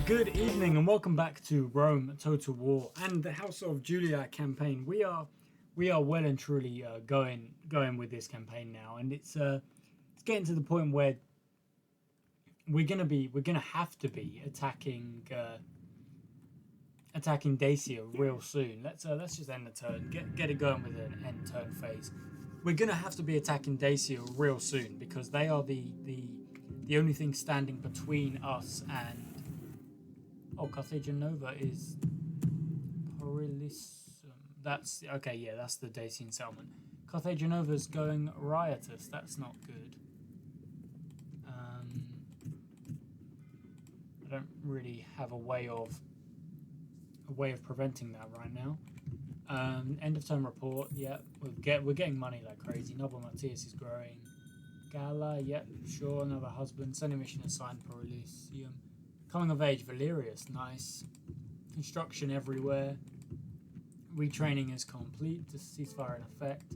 Good evening and welcome back to Rome Total War and the House of Julii campaign. We are well and truly going with this campaign now, and it's getting to the point where we're gonna have to be attacking Dacia real soon. Let's just end the turn, get it going with an end turn phase. We're gonna have to be attacking Dacia real soon because they are the only thing standing between us and. Oh, Carthage Nova is Paralisum. That's okay. Yeah, that's the Dacian settlement. Carthage Nova's going riotous. That's not good. I don't really have a way of preventing that right now. End of term report. Yeah, we're getting money like crazy. Noble Matthias is growing. Gala. Yep, sure. Another husband. Sending mission assigned Paralisium. Coming of age, Valerius, nice. Construction everywhere. Retraining is complete. Ceasefire in effect.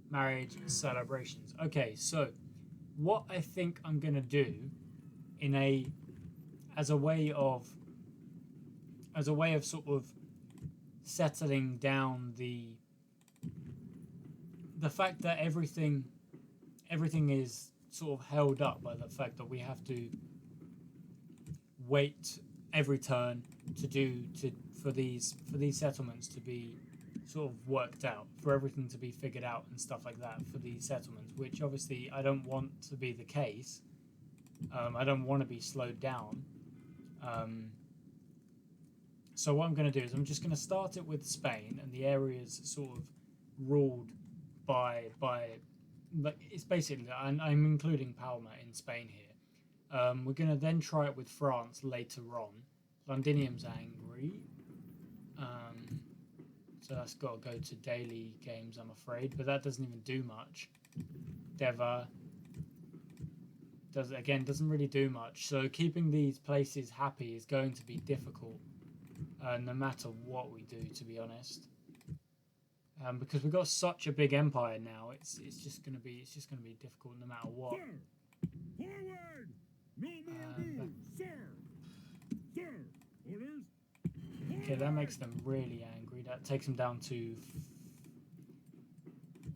Marriage celebrations. Okay, so what I think I'm gonna do, as a way of sort of settling down the fact that everything is sort of held up by the fact that we have to wait every turn for these settlements to be sort of worked out, for everything to be figured out and stuff like that for these settlements, which obviously I don't want to be the case. I don't want to be slowed down. So what I'm going to do is I'm just going to start it with Spain and the areas sort of ruled by like it's basically I'm including Palma in Spain here. We're going to then try it with France later on. Londinium's angry. So that's got to go to daily games, I'm afraid. But that doesn't even do much. Deva doesn't really do much. So keeping these places happy is going to be difficult, no matter what we do, to be honest. Because we've got such a big empire now, it's just going to be difficult no matter what. Forward! No more moves, sir! Sir! Orders? Okay, that makes them really angry. That takes them down to...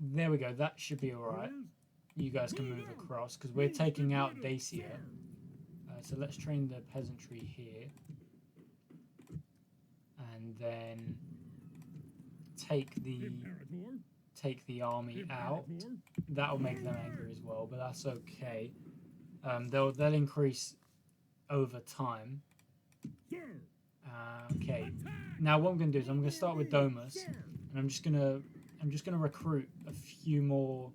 There we go, that should be alright. You guys can move across, because we're taking out Dacia. So let's train the peasantry here. And then take the army out. That'll make them angry as well, but that's okay. They'll increase over time. Okay. Now what I'm going to do is I'm going to start with Domus, and I'm just going to recruit a few more.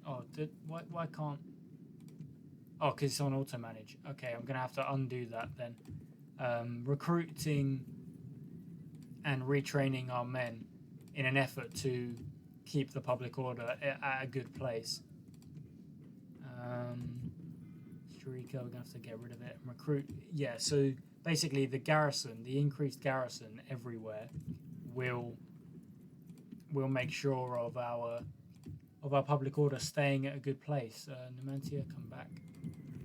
Oh, why can't? Oh, because it's on auto manage. Okay, I'm going to have to undo that then. Recruiting and retraining our men in an effort to keep the public order at a good place. Julii, we're going to have to get rid of it and recruit. Yeah, so basically the increased garrison everywhere will make sure of our public order staying at a good place. Numantia, come back.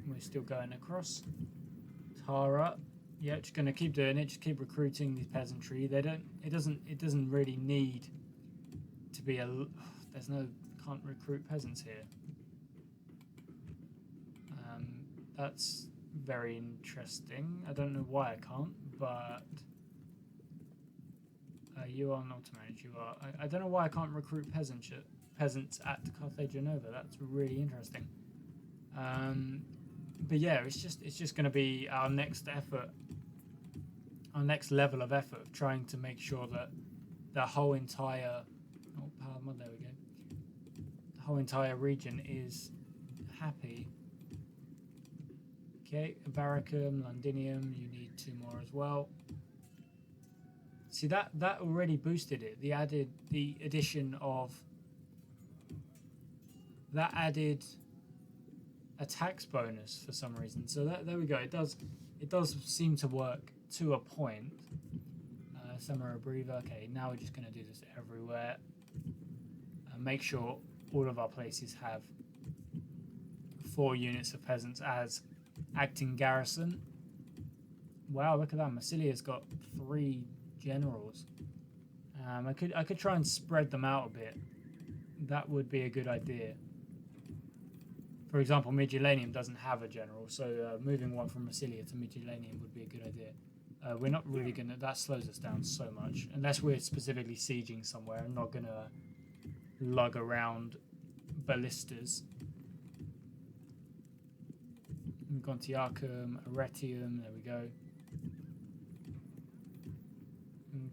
We're still going across. Tara, yeah, just going to keep doing it. Just keep recruiting these peasantry. It doesn't really need to be can't recruit peasants here. That's very interesting. I don't know why I can't, but you are not to manage. You are. I don't know why I can't recruit peasants at Carthage Nova. That's really interesting. But yeah, it's just going to be our next effort, our next level of effort of trying to make sure that the whole entire there we go. The whole entire region is happy. Okay, Barracum, Londinium, you need 2 more as well. See, that already boosted it. The addition of that added a tax bonus for some reason. So there we go. It does seem to work to a point. Summer Abriva. Okay, now we're just going to do this everywhere. Make sure all of our places have 4 units of peasants as acting garrison. Wow, look at that. Massilia's got 3 generals. I could try and spread them out a bit. That would be a good idea. For example, Midulanium doesn't have a general, so moving one from Massilia to Midulanium would be a good idea. We're not really going to... That slows us down so much. Unless we're specifically sieging somewhere. I'm not going to lug around ballistas. Gontiacum, Arretium, there we go.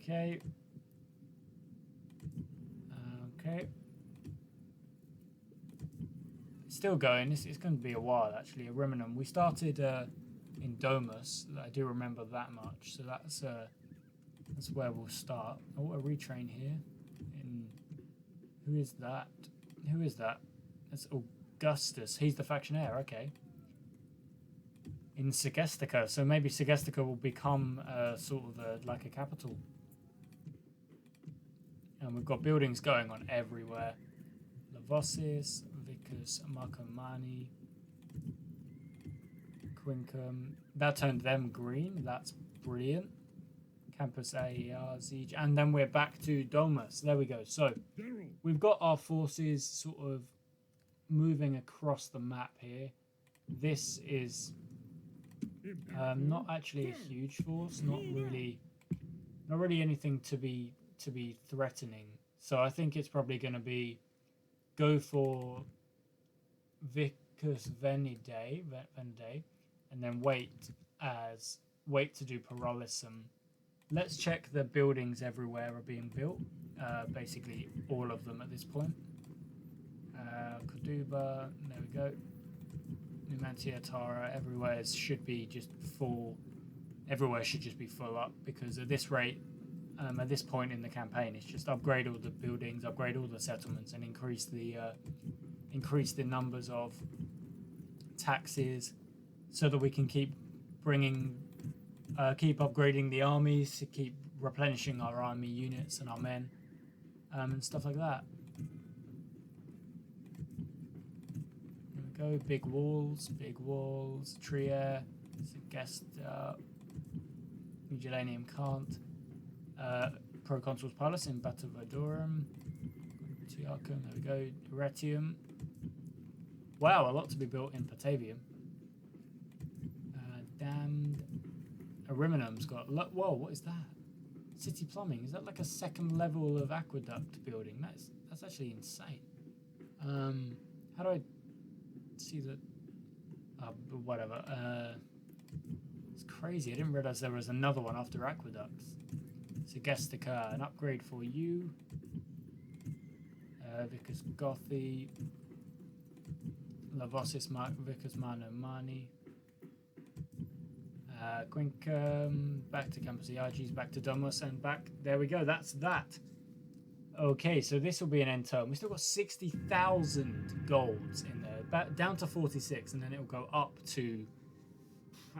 Okay. Okay. Still going. It's going to be a while, actually. Ariminum. We started in Domus. I do remember that much. So that's where we'll start. Oh, a retrain here. Who is that? Who is that? That's Augustus. He's the faction heir. Okay. In Segestica. So maybe Segestica will become sort of like a capital. And we've got buildings going on everywhere. Lavosis, Vicus, Marcomani, Quincum. That turned them green. That's brilliant. Campus AER, Siege. And then we're back to Domus. There we go. So we've got our forces sort of moving across the map here. This is not actually a huge force. Not really anything to be threatening. So I think it's probably going to be go for Vicus Venidae, and then wait to do Paralisum. Let's check the buildings everywhere are being built. Basically all of them at this point. Corduba, there we go. Numantia, Tara, everywhere should be just full. Everywhere should just be full up because at this rate, at this point in the campaign, it's just upgrade all the buildings, upgrade all the settlements, and increase the numbers of taxes, so that we can keep upgrading the armies, to keep replenishing our army units and our men, and stuff like that. There we go. Big walls. Trier, Segesta, Midulanium can't. Proconsul's Palace in Batavadorum. Tiarcum, there we go. Arretium. Wow, a lot to be built in Patavium. Damned. Ariminum's got... Whoa, what is that? City plumbing. Is that like a second level of aqueduct building? That's actually insane. How do I see that? Whatever. It's crazy. I didn't realize there was another one after aqueducts. Segestica, an upgrade for you. Vicus Gothi. Lavosis Vicus Mano Mani. Quincum, back to Campus Iagis, back to Domus, and back. There we go. That's that. Okay, so this will be an end term. We've still got 60,000 golds in there, down to 46, and then it'll go up to,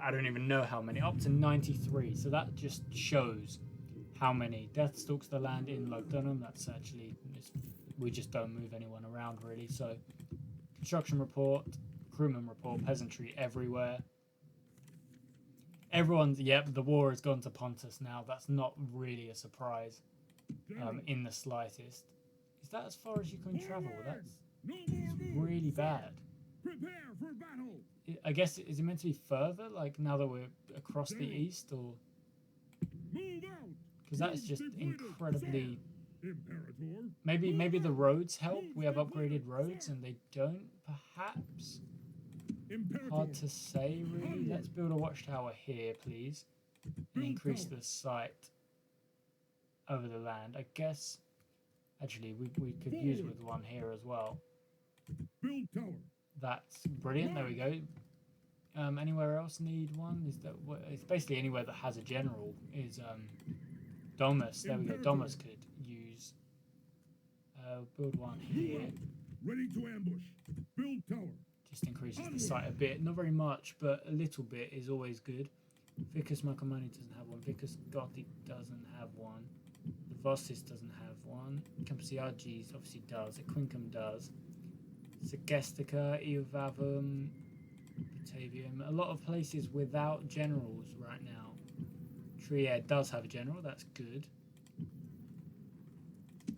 I don't even know how many, up to 93. So that just shows how many Deathstalks the land in Lugdunum. That's actually, we just don't move anyone around really. So construction report, crewman report, peasantry everywhere. Everyone's, yep, the war has gone to Pontus now. That's not really a surprise in the slightest. Is that as far as you can travel? That's really bad. Prepare for battle. I guess, is it meant to be further, like now that we're across the east, or? Because that's just incredibly... Maybe the roads help. We have upgraded roads and they don't, perhaps? Hard to say, really. Let's build a watchtower here, please, and increase the sight over the land. I guess, actually, we could use with one here as well. That's brilliant. There we go. Anywhere else need one? Is that it's basically anywhere that has a general is Domus. There we go. Domus could use. Build one here. Ready to ambush. Build tower. Just increases the sight a bit. Not very much, but a little bit is always good. Vicus Marcomani doesn't have one. Vicus Gothi doesn't have one. The Vosis doesn't have one. Campus Iagis obviously does. Quincum does. Segestica, Euvavum, Batavium. A lot of places without generals right now. Trier does have a general, that's good.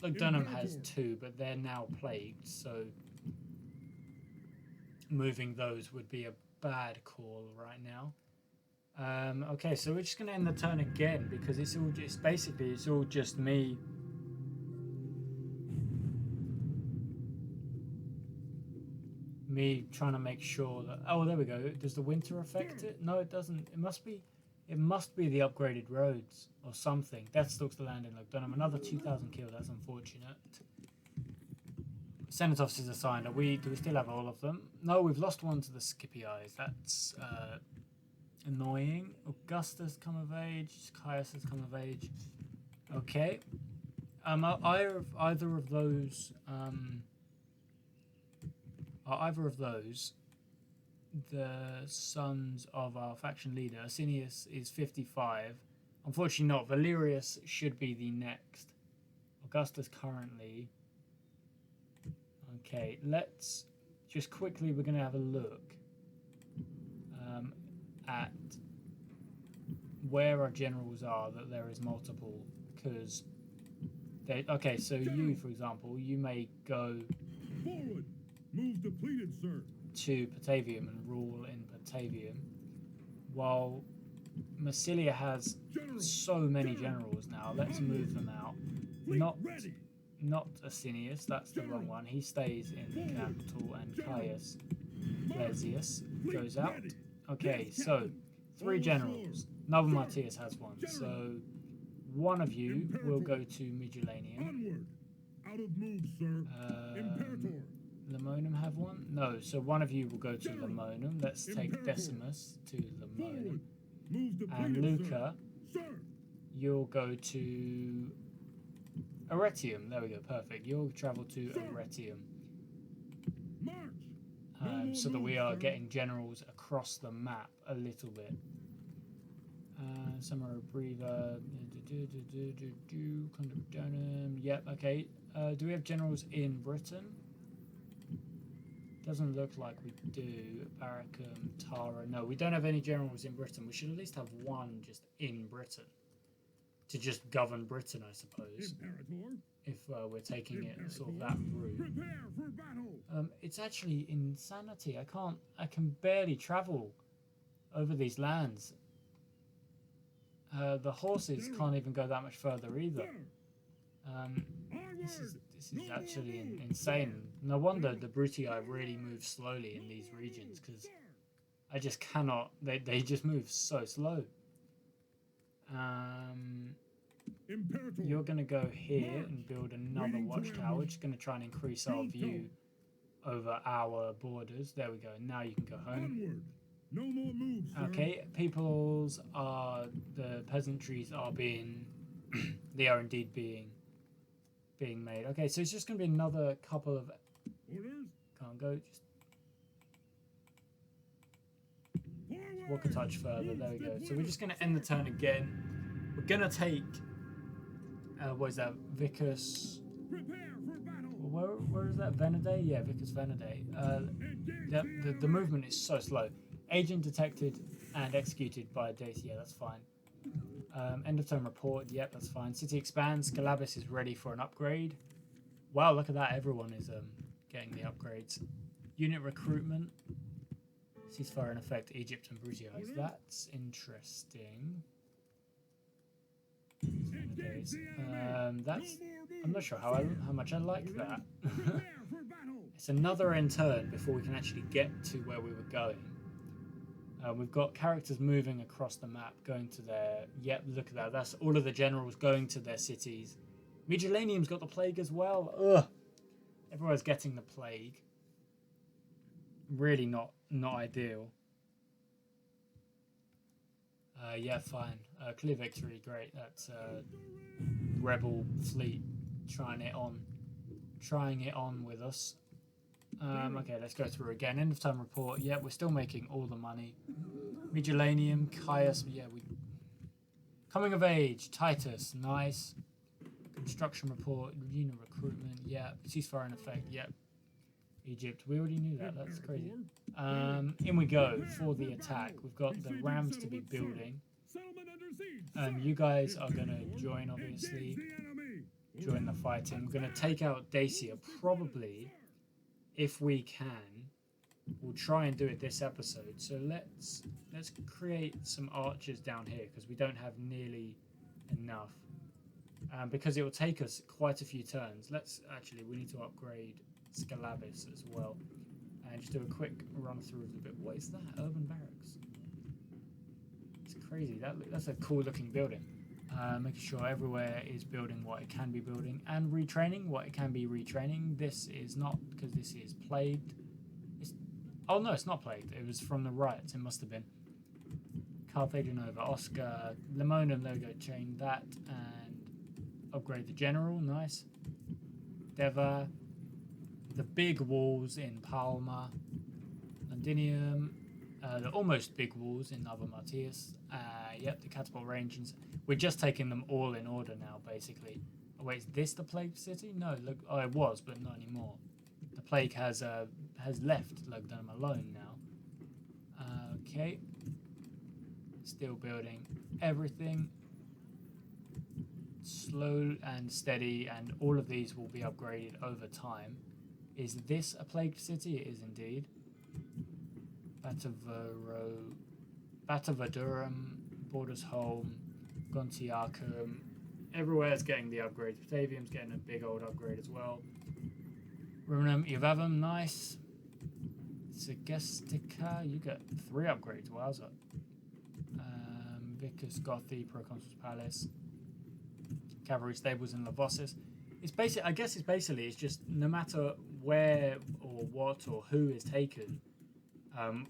Look, Dunham has 2, but they're now plagued, so moving those would be a bad call right now. Okay, so we're just going to end the turn again because it's all just basically it's all just me. Me trying to make sure that there we go. Does the winter affect it? No, it doesn't. It must be the upgraded roads or something. Deathstalk's the land in Dunham. Another 2,000 killed. That's unfortunate. Senate officers assigned. Do we still have all of them? No, we've lost one to the Skippy Eyes. That's annoying. Augustus come of age. Caius has come of age. Okay. Are either of those the sons of our faction leader? Asinius is 55. Unfortunately not. Valerius should be the next. Augustus currently. Okay, let's just quickly, we're going to have a look at where our generals are, that there is multiple, because okay, so you, for example, you may go Forward. Move depleted, sir. to Batavium and rule in Batavium, while Massilia has so many generals now. Let's move them out. Not Asinius, that's the wrong one. He stays in the capital, and Caius Lesius goes out. Okay, so 3 generals. Noble Martius has 1. So one of you will go to Migilanium. Onward. Out of move, sir. Imperator. Lamonum have 1? No, so one of you will go to Lamonum. Let's take Decimus to Lamonum. And Luca, you'll go to Arretium. There we go, perfect. You'll travel to Arretium. So that we are getting generals across the map a little bit. Summer Breva. Condom. Yep, okay. Do we have generals in Britain? Doesn't look like we do. Baracum, Tara. No, we don't have any generals in Britain. We should at least have one just in Britain. To just govern Britain, I suppose. If we're taking it sort of that route. Prepare for battle. It's actually insanity. I can barely travel over these lands. The horses can't even go that much further either. This is actually insane. No wonder the Brutii really move slowly in these regions, because I just cannot. They just move so slow. You're going to go here and build another watchtower. Just going to try and increase our view over our borders. There we go. Now you can go home. No more moves, sir. Okay, the peasantries are being, they are indeed being made. Okay, so it's just going to be another couple of, Orders. can't go, just walk a touch further. There we go. So we're just going to end the turn again. We're going to take, what is that, Vicus, Prepare for battle. where is that, Venade? Yeah, Vicus Venade. The movement is so slow. Agent detected and executed by DACIA, that's fine. End of turn report, yep, that's fine. City expands, Galabas is ready for an upgrade. Wow, look at that, everyone is getting the upgrades. Unit recruitment, ceasefire in effect, Egypt and Brutii. That's interesting. I'm not sure how much I like that. It's another end turn before we can actually get to where we were going. We've got characters moving across the map, going to their... Yep, look at that. That's all of the generals going to their cities. Migilanium's got the plague as well. Ugh. Everyone's getting the plague. Really not ideal. Yeah, fine. Clear victory, great. That's rebel fleet trying it on with us. Okay, let's go through again. End of time report. Yeah, we're still making all the money. Migilanium, Caius. Yeah, coming of age. Titus, nice. Construction report. Unit recruitment. Yeah. Ceasefire in effect. Yep. Egypt. We already knew that. That's crazy. In we go for the attack. We've got the rams to be building. You guys are going to join, obviously. Join the fighting. We're going to take out DACIA, probably, if we can. We'll try and do it this episode. So let's create some archers down here, because we don't have nearly enough. Because it will take us quite a few turns. We need to upgrade Scalabis as well. And just do a quick run through of the bit. What is that? Urban barracks. It's crazy. That's a cool looking building. Making sure everywhere is building what it can be building, and retraining what it can be retraining. This is not, because this is plagued. Oh no, it's not plagued. It was from the riots. It must have been. Carthage Nova, Oscar, Limona logo, chain that, and upgrade the general. Nice. Deva, the big walls in Palma, Londinium, the almost big walls in Nova Martius. Yep, the catapult ranges. We're just taking them all in order now, basically. Oh, wait, is this the plague city? No, look, it was, but not anymore. The plague has left Lugdunum alone now. Okay. Still building everything. Slow and steady, and all of these will be upgraded over time. Is this a plagued city? It is indeed. Batavadurum, Bordersholm, Gontiacum. Everywhere's getting the upgrades. Batavium's getting a big old upgrade as well. Ruminum Ivavum, nice. Segestica, you get 3 upgrades. Wowza. Vicus Gothi, Proconsul's Palace. Cavalry Stables in Lavosis. It's basically, it's just no matter where or what or who is taken,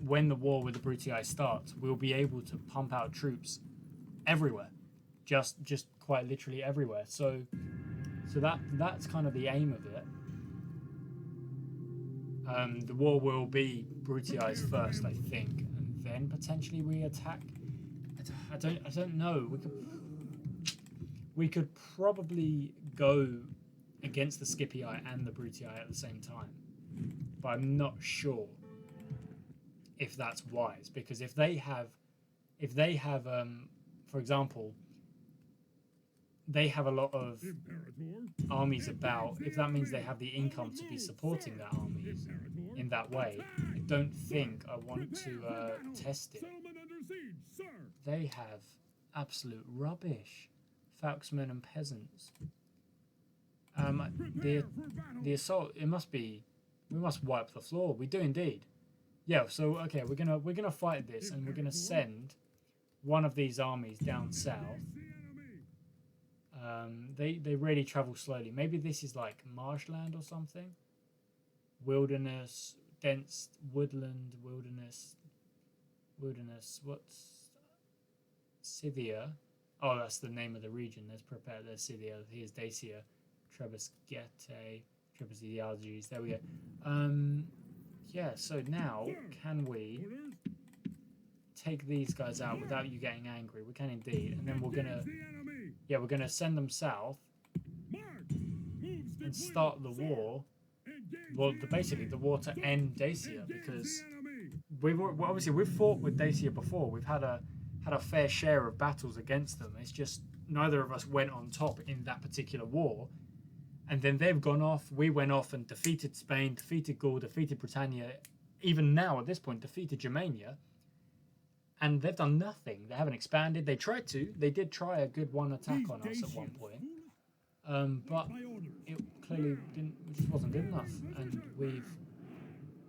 when the war with the Brutii starts, we'll be able to pump out troops everywhere, just quite literally everywhere. So that's kind of the aim of it. The war will be Brutii's first, I think, and then potentially we attack. I don't know. We could probably go against the Scipii and the Brutii at the same time, but I'm not sure if that's wise, because if they have, for example, they have a lot of armies about. If that means they have the income to be supporting their armies in that way, I don't think I want to test it. They have absolute rubbish. Falksmen and peasants. The assault. It must be. We must wipe the floor. We do indeed. Yeah. So okay, we're gonna fight this, and we're gonna send one of these armies down south. They really travel slowly. Maybe this is like marshland or something. Wilderness, dense woodland, wilderness. What's Scythia? Oh, that's the name of the region. Let's prepare. There's Scythia. Here's Dacia, Trebisgete, Trebisidiages. There we go. Yeah. So now, can we take these guys out without you getting angry? We can indeed, and then we're gonna send them south and start the war. Well, basically the war to end Dacia, because we've fought with Dacia before. We've had a fair share of battles against them. It's just neither of us went on top in that particular war, and then they've gone off. We went off and defeated Spain, defeated Gaul, defeated Britannia. Even now at this point, defeated Germania. And they've done nothing. They haven't expanded. They tried to. They did try a good one attack on us at one point. But it clearly just wasn't good enough. And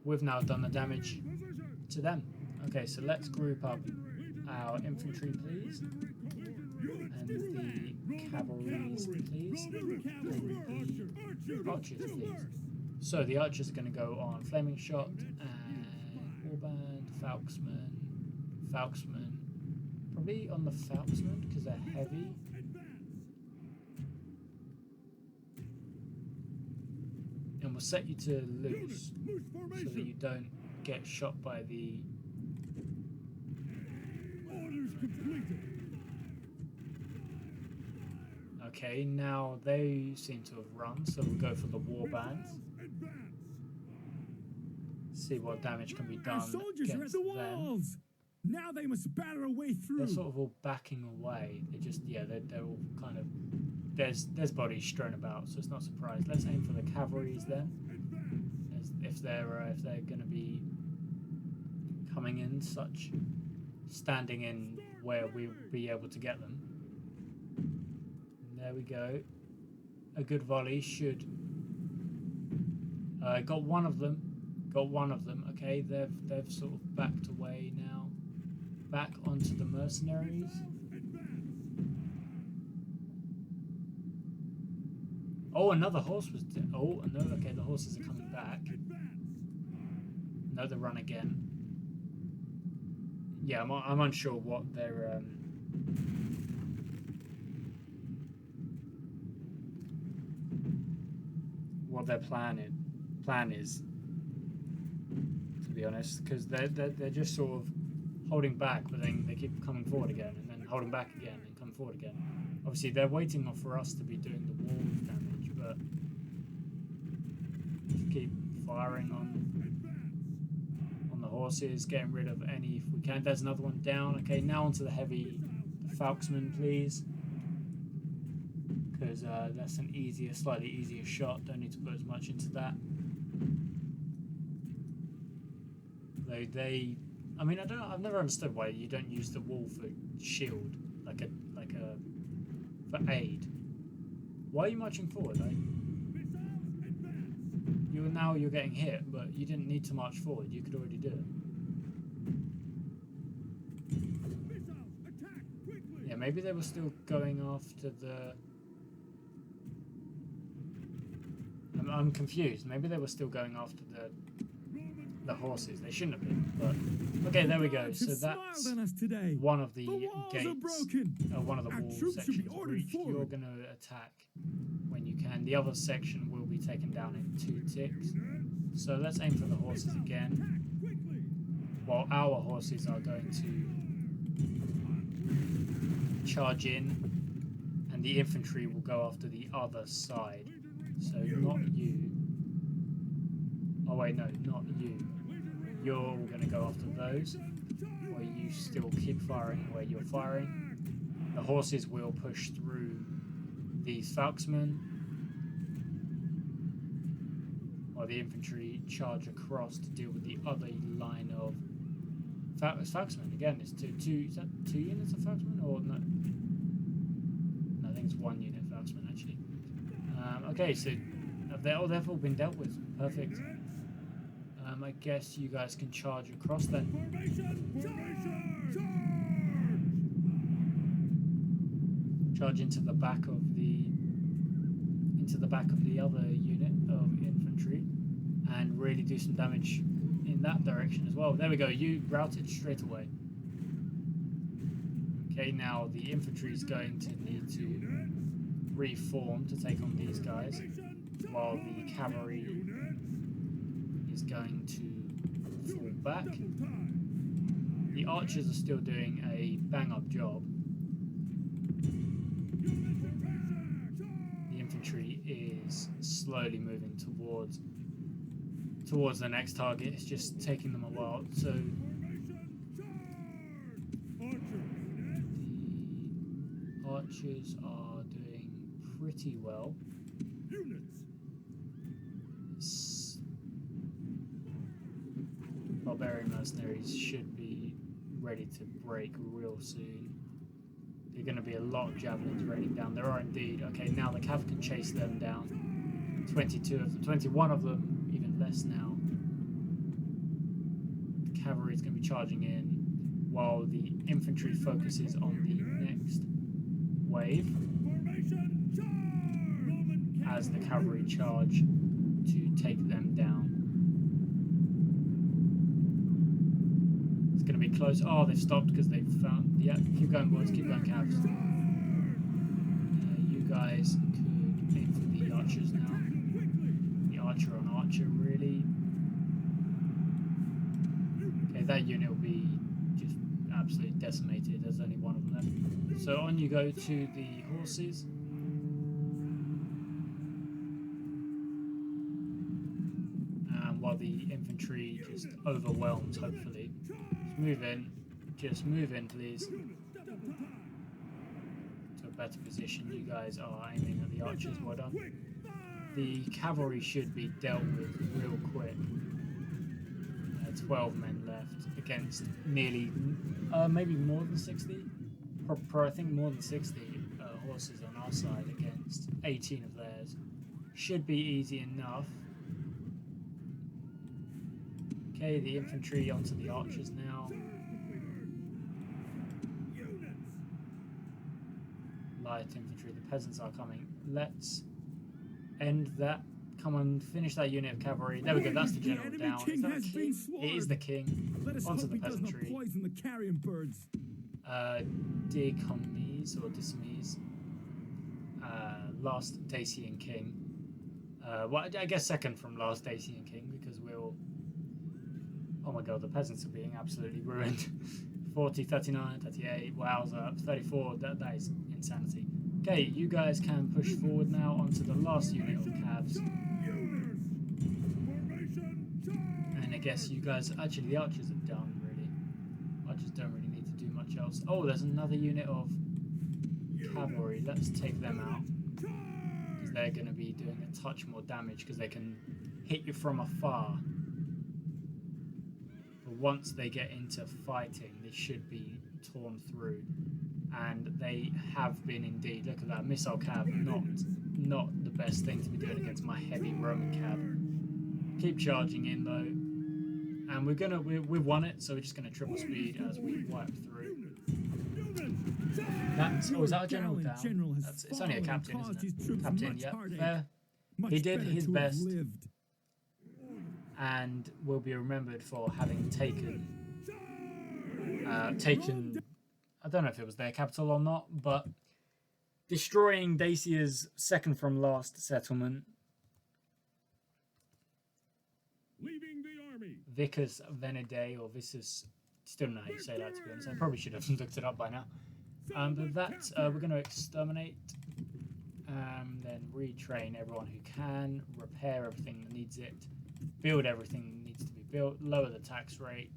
we've now done the damage to them. Okay, so let's group up our infantry, please. And the cavalries, please. And the archers, please. So the archers are going to go on Flaming Shot and Warband, Falksman, probably on the Falksman because they're heavy. And we'll set you to loose so that you don't get shot by the. Okay, now they seem to have run, so we'll go for the Warbands. see what damage can be Our done soldiers are at against the them. walls. Now they must batter a way through. They're sort of all backing away. They just, yeah, they're all kind of, there's bodies strewn about, so it's not surprised. Let's aim for the cavalries then, if they're going to be coming in, standing in where we'll be able to get them. And there we go. A good volley should. Got one of them. Okay, they've sort of backed away now. Back onto the mercenaries. Oh, another horse was. Oh, no. Okay, the horses are coming back. Another run again. Yeah, I'm unsure what their plan is. To be honest, because they're just sort of holding back, but then they keep coming forward again, and then holding back again, and coming forward again. Obviously, they're waiting for us to be doing the walls damage, but just keep firing on the horses, getting rid of any if we can. There's another one down. Okay, now onto the heavy Falksman, please, because that's an slightly easier shot. Don't need to put as much into that. I mean, I've never understood why you don't use the wall for shield, for aid. Why are you marching forward? You're getting hit, but you didn't need to march forward. You could already do it. Yeah, maybe they were still going after the. I'm confused. Maybe they were still going after the horses. They shouldn't have been, but okay, there we go. So that's one of the gates, one of the wall sections breached. You're going to attack when you can. The other section will be taken down in 2 ticks. So let's aim for the horses again. While our horses are going to charge in, and the infantry will go after the other side. So not you. Oh wait, no, not you. You're all going to go after those, or you still keep firing where you're firing. The horses will push through these Falksmen, while the infantry charge across to deal with the other line of Falksmen. Again, it's two. Is that 2 units of Falksmen, or no? No, I think it's 1 unit of Falksmen actually. Okay, so they've all been dealt with. Perfect. I guess you guys can charge across then. Charge into the back of the other unit of infantry, and really do some damage in that direction as well. There we go. You routed straight away. Okay, now the infantry is going to need to reform to take on these guys, while the cavalry is going to fall back. The archers are still doing a bang-up job. The infantry is slowly moving towards the next target. It's just taking them a while. So the archers are doing pretty well. Barbarian mercenaries should be ready to break real soon. There are going to be a lot of javelins raining down. There are indeed. Okay, now the cav can chase them down. 22 of them, 21 of them, even less now. The cavalry is going to be charging in, while the infantry focuses on the next wave as the cavalry charge to take them down. Going to be close. Oh, they've stopped because they've found. Yeah, keep going, boys. Keep going, Cavs. You guys could aim for the archers now. The archer on archer, really. Okay, that unit will be just absolutely decimated. There's only one of them left. So on you go to the horses. While the infantry just overwhelmed, hopefully. Just move in, please. To a better position. You guys are aiming at the archers, well done. The cavalry should be dealt with real quick. 12 men left against nearly, maybe more than 60? I think more than 60 horses on our side against 18 of theirs. Should be easy enough. Okay, the infantry onto the archers now. Light infantry, the peasants are coming. Let's end that. Come on, finish that unit of cavalry. There we go, that's the general down. Is that the king? It is the king. Onto the peasantry. Decomies or Decimes. Last Dacian king. Well, I guess second from last Dacian king, because we'll... Oh my god, the peasants are being absolutely ruined. 40, 39, 38, wowza, 34, that is insanity. Okay, you guys can push forward now onto the last unit of calves. And I guess you guys, actually the archers are done, really. Archers don't really need to do much else. Oh, there's another unit of cavalry, let's take them out. Because they're going to be doing a touch more damage, because they can hit you from afar. But once they get into fighting, they should be torn through. And they have been indeed. Look at that, missile cab, not the best thing to be doing against my heavy Roman cab. Keep charging in though, and we've won it, so we're just gonna triple speed as we wipe through. Is that a general down? It's only a captain, isn't it? Captain, yep, fair. He did his best, and will be remembered for having taken. I don't know if it was their capital or not, but destroying Dacia's second from last settlement. Leaving the army. Vicus Venede, or Visus, still don't know how you say that, to be honest. I probably should have looked it up by now. But that, we're going to exterminate, then retrain everyone who can, repair everything that needs it, build everything that needs to be built, lower the tax rate,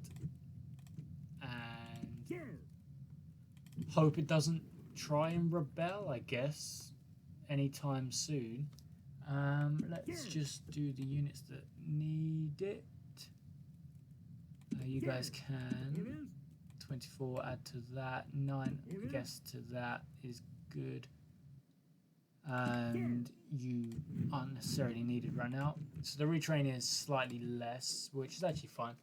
and hope it doesn't try and rebel, I guess, anytime soon. Let's just do the units that need it. You guys can. 24, add to that. 9, I guess, to that is good. And you aren't necessarily needed right now. So the retrain is slightly less, which is actually fine.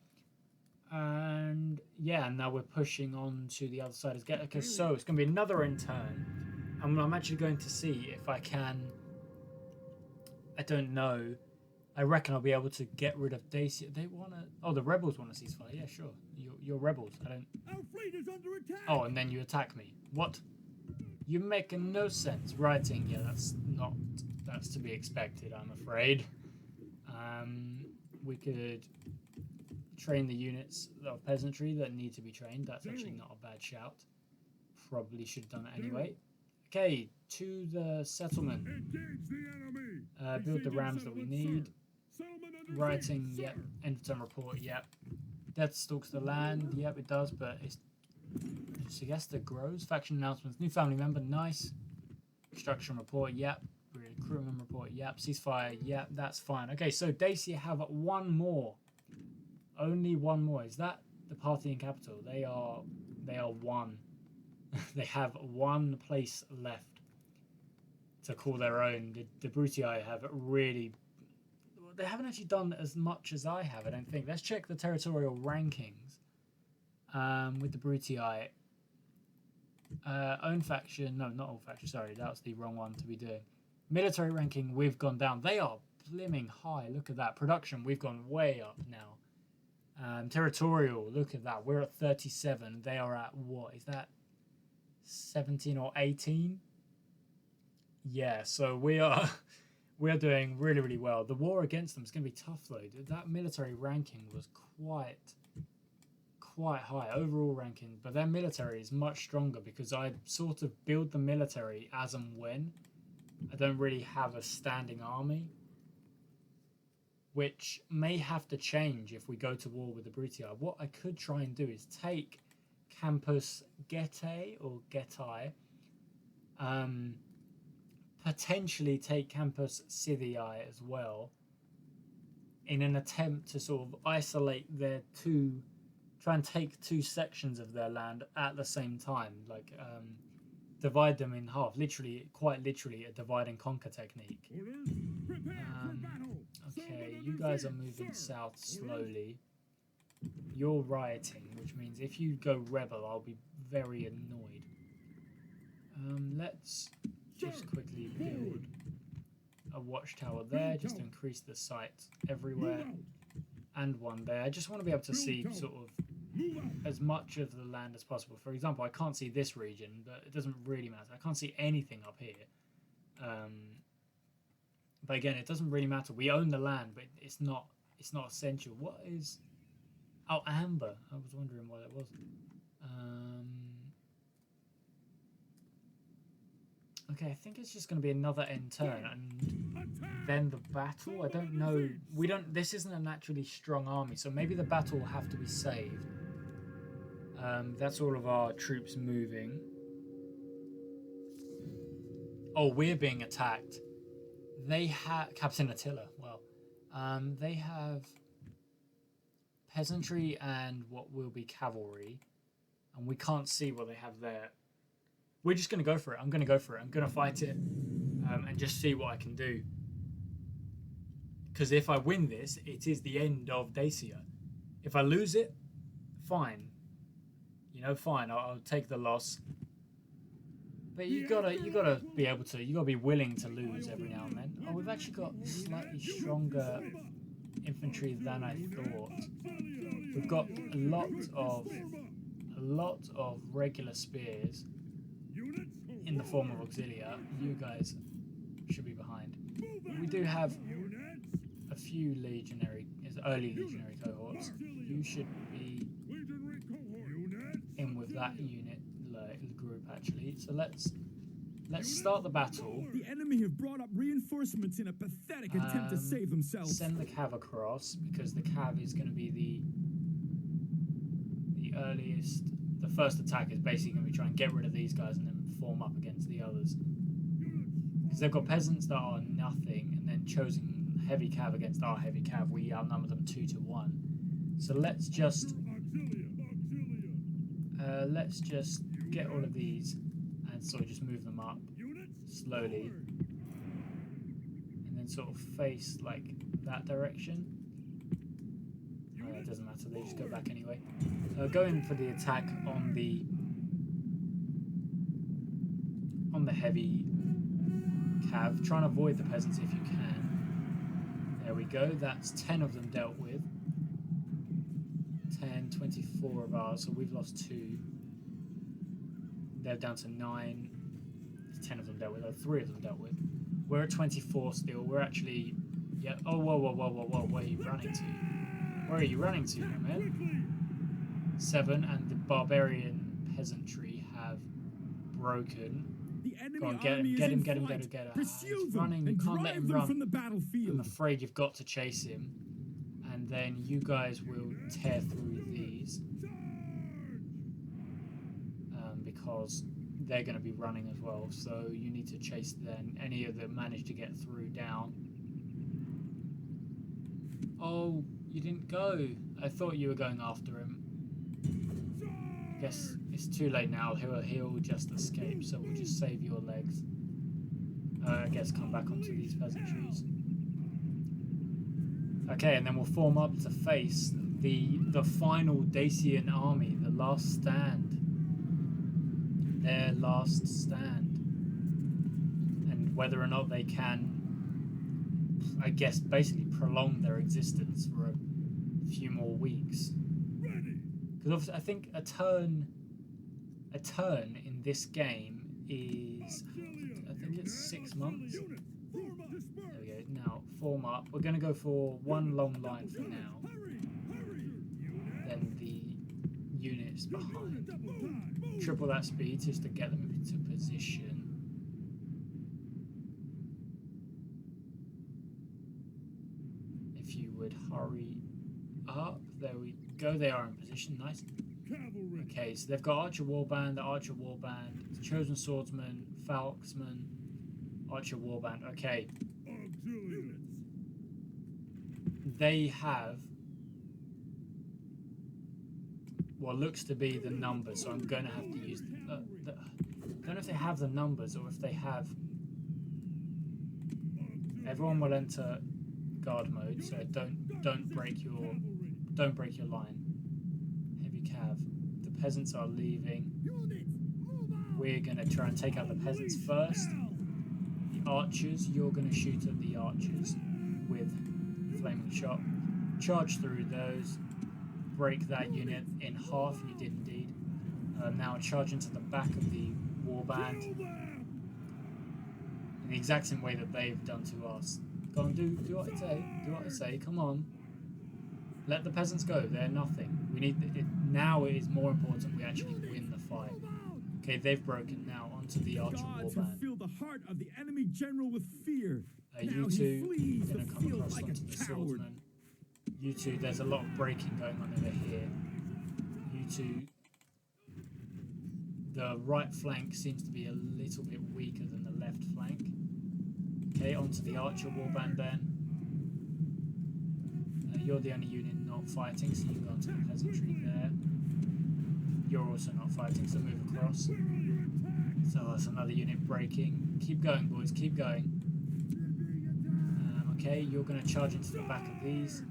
And yeah, now we're pushing on to the other side. Okay, so it's going to be another in turn. I'm actually going to see if I can. I don't know. I reckon I'll be able to get rid of Dacia. They want to. Oh, the rebels want to ceasefire. Yeah, sure. You're rebels. I don't. Our fleet is under attack. Oh, and then you attack me. What? You're making no sense. Writing. Yeah, that's to be expected, I'm afraid. We could train the units of peasantry that need to be trained. That's actually not a bad shout. Probably should have done it anyway. Okay, to the settlement. Engage the enemy. Build the rams that we need. Writing, yep. End of term report, yep. Death stalks the land, yep, it does, but it's Siesta grows. Faction announcements. New family member, nice. Extraction report, yep. Recruitment report, yep. Ceasefire, yep, that's fine. Okay, so Dacia have one more. Only one more. Is that the Parthian capital? They are one. They have one place left to call their own. The Brutii have really... They haven't actually done as much as I have, I don't think. Let's check the territorial rankings with the Brutii. Own faction... No, not all faction. Sorry, that was the wrong one to be doing. Military ranking, we've gone down. They are blimming high. Look at that. Production, we've gone way up now. Territorial, look at that. We're at 37. They are at, what is that? 17 or 18? Yeah, so we are doing really, really well. The war against them is going to be tough, though. That military ranking was quite high, overall ranking, but their military is much stronger because I sort of build the military as and when. I don't really have a standing army. which may have to change if we go to war with the Brutii. What I could try and do is take Campus Getae or Getai, potentially take Campus Scythii as well, in an attempt to sort of isolate their two, try and take two sections of their land at the same time, like divide them in half, literally, quite literally, a divide and conquer technique. Okay, you guys are moving south slowly. You're rioting, which means if you go rebel, I'll be very annoyed. Let's just quickly build a watchtower there, just to increase the sight everywhere, and one there. I just want to be able to see sort of as much of the land as possible. For example, I can't see this region, but it doesn't really matter. I can't see anything up here. But again, it doesn't really matter. We own the land, but it's not essential. What is... Oh, amber. I was wondering why that was. Okay, I think it's just going to be another end turn, and then the battle. I don't know. We don't. This isn't a naturally strong army, so maybe the battle will have to be saved. That's all of our troops moving. Oh, we're being attacked. They have Captain Attila. Well, they have peasantry and what will be cavalry, and we can't see what they have there. We're just going to go for it. I'm going to go for it. I'm going to fight it, and just see what I can do. Because if I win this, it is the end of Dacia. If I lose it, fine. You know, fine. I'll take the loss. But you gotta be able to. You gotta be willing to lose every now and then. Oh, we've actually got slightly stronger infantry than I thought. We've got a lot of regular spears in the form of auxilia. You guys should be behind. We do have a few early legionary cohorts. You should be in with that unit group actually. So let's start the battle. The enemy have brought up reinforcements in a pathetic attempt to save themselves. Send the cav across, because the cav is going to be the earliest. The first attack is basically going to be trying to get rid of these guys and then form up against the others, because they've got peasants that are nothing, and then chosen heavy cav against our heavy cav. We outnumber them 2-1. So let's just get all of these and sort of just move them up slowly, and then sort of face like that direction. It doesn't matter, they just go back anyway. Going for the attack on the heavy cav. Try and avoid the peasants if you can. There we go, that's 10 of them dealt with. 10, 24 of ours, so we've lost 2. They're down to 9. 10 of them dealt with, 3 of them dealt with. We're at 24 still. We're actually... Yeah. Oh, whoa. Where are you running to? Where are you running to, man? 7, and the barbarian peasantry have broken. Go on, get him. He's running, you can't let him run. From the battlefield. I'm afraid you've got to chase him. And then you guys will tear through these. Because they're going to be running as well, so you need to chase them. Any of them manage to get through down. Oh, you didn't go. I thought you were going after him. I guess it's too late now. He'll just escape, so we'll just save your legs. I guess come back onto these peasantries. Okay, and then we'll form up to face the final Dacian army, the last stand. Their last stand, and whether or not they can, I guess, basically prolong their existence for a few more weeks. Because I think a turn in this game is, I think it's 6 months. There we go. Now form up. We're going to go for one long line for now. Then the units behind. Triple that speed just to get them into position. If you hurry up. There we go. They are in position. Nice. Cavalry. Okay, so they've got Archer Warband, Chosen Swordsman, Falksman, Archer Warband. Okay. Auxiliaries. They have what looks to be the numbers, so I'm going to have to use I don't know if they have the numbers or if they have. Everyone will enter guard mode, so don't break your line. Heavy cav. The peasants are leaving. We're going to try and take out the peasants first. The archers, you're going to shoot at the archers with flaming shot. Charge through those. Break that unit in half. You did indeed. Now charge into the back of the warband in the exact same way that they've done to us. Go on, do what I say. Do what I say. Come on. Let the peasants go. They're nothing. We need it now. It is more important we actually win the fight. Okay, they've broken now onto the archer warband. Fill the heart of the enemy general with fear. You two are going to come across onto the swordsman. You two, there's a lot of breaking going on over here. You two, the right flank seems to be a little bit weaker than the left flank. Okay, onto the archer warband then. You're the only unit not fighting, so you go onto the peasantry there. You're also not fighting, so move across. So that's another unit breaking. Keep going, boys, keep going. Okay, you're going to charge into the back of these.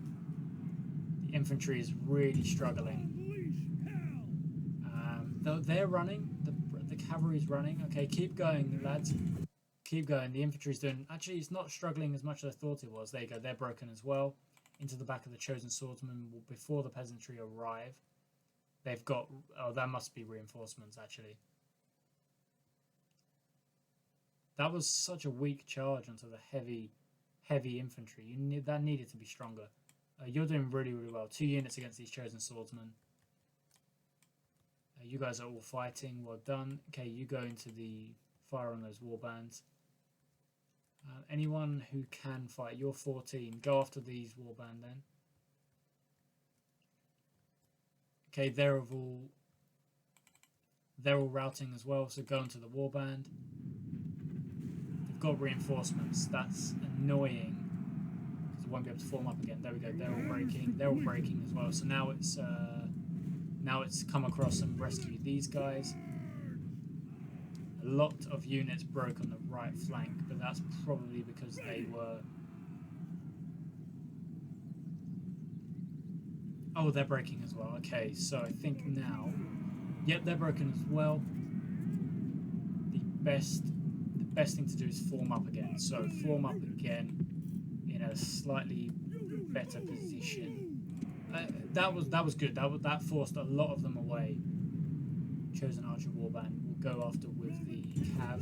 The infantry is really struggling. Though they're running, the cavalry's running. Okay, keep going, lads. Keep going. The infantry's doing. Actually, it's not struggling as much as I thought it was. There you go. They're broken as well. Into the back of the chosen swordsman before the peasantry arrive. They've got. Oh, that must be reinforcements actually. That was such a weak charge onto the heavy infantry. That needed to be stronger. You're doing really, really well. 2 units against these chosen swordsmen. You guys are all fighting. Well done. Okay, you go into the fire on those warbands. Anyone who can fight, you're 14. Go after these warband then. Okay, they're all routing as well. So go into the warband. They've got reinforcements. That's annoying. Because they won't be able to form up again. There we go. They're all breaking. They're all breaking as well. So now it's come across and rescue these guys. A lot of units broke on the right flank, but that's probably because they were. Oh, they're breaking as well. Okay, so I think now, yep, they're broken as well. The best thing to do is form up again. So form up again in a slightly better position. That was good. That forced a lot of them away. Chosen Archer Warband will go after with the cav.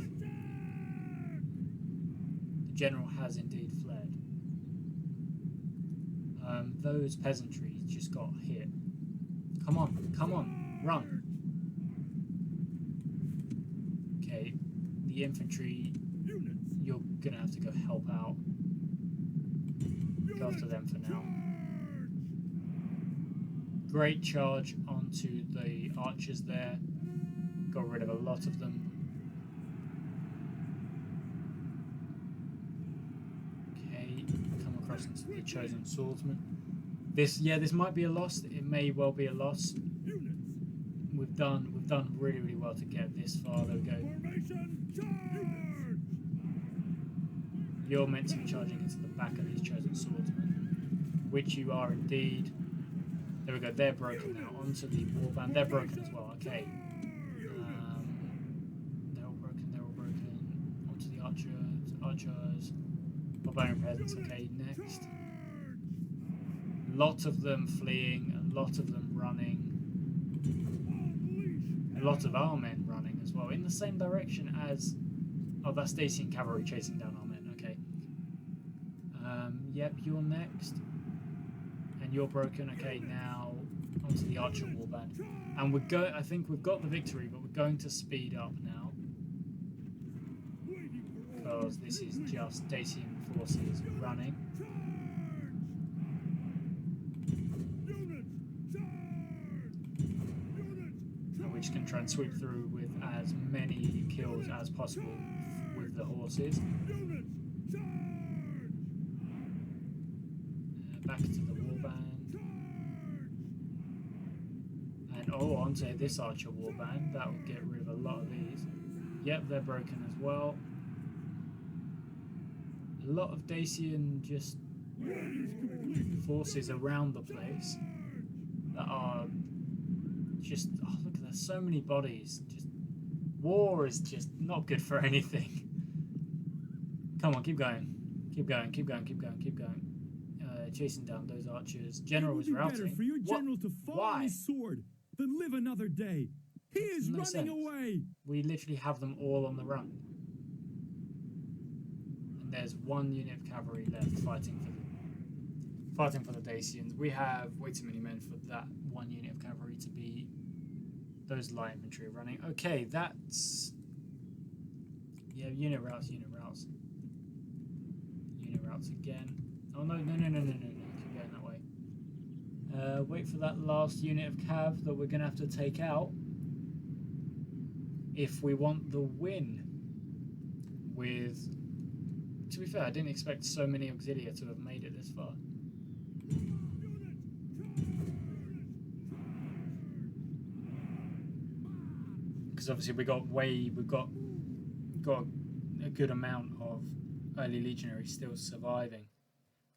The general has indeed fled. Those peasantry just got hit. Come on, run. Okay, the infantry, you're gonna have to go help out. Go after them for now. Great charge onto the archers there. Got rid of a lot of them. Okay, come across into the chosen swordsman. This might be a loss. It may well be a loss. We've done really, really well to get this far. There we go. You're meant to be charging into the back of these chosen swordsmen, which you are indeed. There we go. They're broken now. Onto the warband. They're broken as well. Okay. They're all broken. Onto the archers. Barbarian peasants. Okay, next. A lot of them fleeing. A lot of them running. A lot of our men running as well in the same direction as. Oh, that's Dacian cavalry chasing down our men. Okay. Yep, you're next. And you're broken. Okay, now onto the archer warband. And I think we've got the victory, but we're going to speed up now. Because this is just Dacian forces running. we're just going to try and sweep through with as many kills as possible with the horses. Back to the warband. And onto this archer warband. That will get rid of a lot of these. Yep, they're broken as well. A lot of Dacian just forces around the place that are just, oh look, there's so many bodies. Just war is just not good for anything. Come on, keep going, keep going, keep going, keep going, keep going. Chasing down those archers. General is routing. Better for your general to fall on his sword than live another day. He is running away. We literally have them all on the run. And there's one unit of cavalry left fighting for the Dacians. We have way too many men for that one unit of cavalry to be those light infantry running. Okay, that's unit routes. Unit routes again. Oh no, keep going that way. Wait for that last unit of cav that we're gonna have to take out if we want the win. To be fair, I didn't expect so many auxilia to have made it this far. Because obviously we've got a good amount of early legionaries still surviving.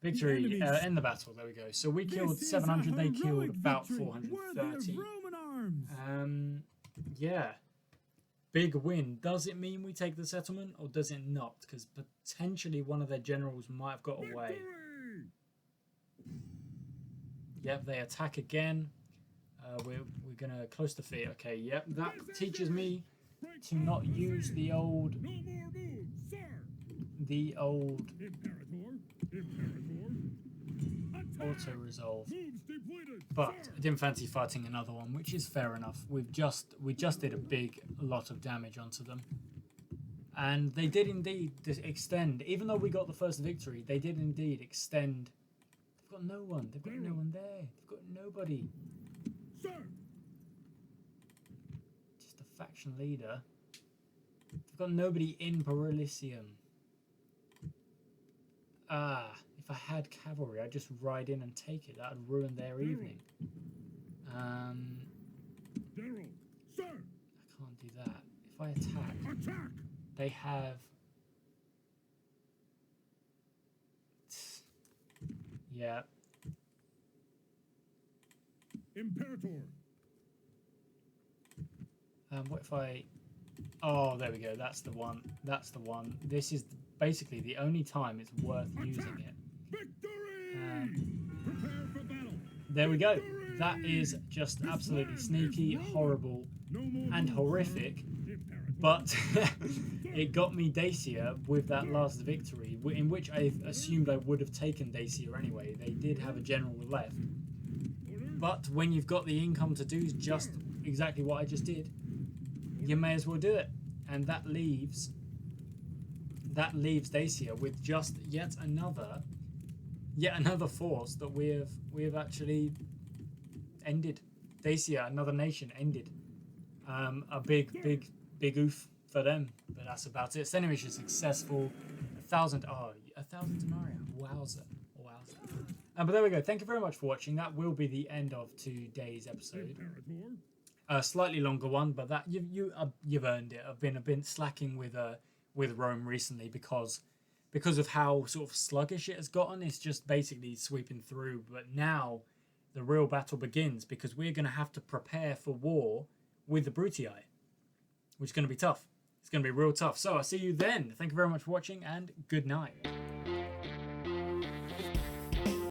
Victory, end the battle, there we go. So we killed 700, they killed about 430. Yeah. Big win. Does it mean we take the settlement or does it not? Because potentially one of their generals might have got away. Yep, they attack again. We're going to close the feet. Okay, yep, that teaches me to not use the old auto resolve, but I didn't fancy fighting another one, which is fair enough. We just did a lot of damage onto them, and they did indeed extend. Even though we got the first victory, they did indeed extend. They've got no one. They've got no one there. They've got nobody. Just a faction leader. They've got nobody in Berylicium. If I had cavalry, I'd just ride in and take it. That would ruin their evening. General, sir. I can't do that. If I attack, they have. Yeah. Imperator. What if I? Oh, there we go. That's the one. That's the one. This is basically the only time it's worth using it. Prepare for battle. There we go. That is just absolutely sneaky, horrible, and horrific. But it got me Dacia with that last victory, in which I assumed I would have taken Dacia anyway. They did have a general left. But when you've got the income to do just exactly what I just did, you may as well do it. And that leaves Dacia with just yet another force that we have actually ended. Dacia, another nation, ended. A big oof for them, but that's about it. Ascending mission successful. 1,000 denarii. Wowza. But there we go. Thank you very much for watching. That will be the end of today's episode. A slightly longer one, but that you've earned it. I've been slacking with Rome recently because of how sort of sluggish it has gotten. It's just basically sweeping through. But now the real battle begins because we're going to have to prepare for war with the Brutii, which is going to be tough. It's going to be real tough. So I'll see you then. Thank you very much for watching and good night.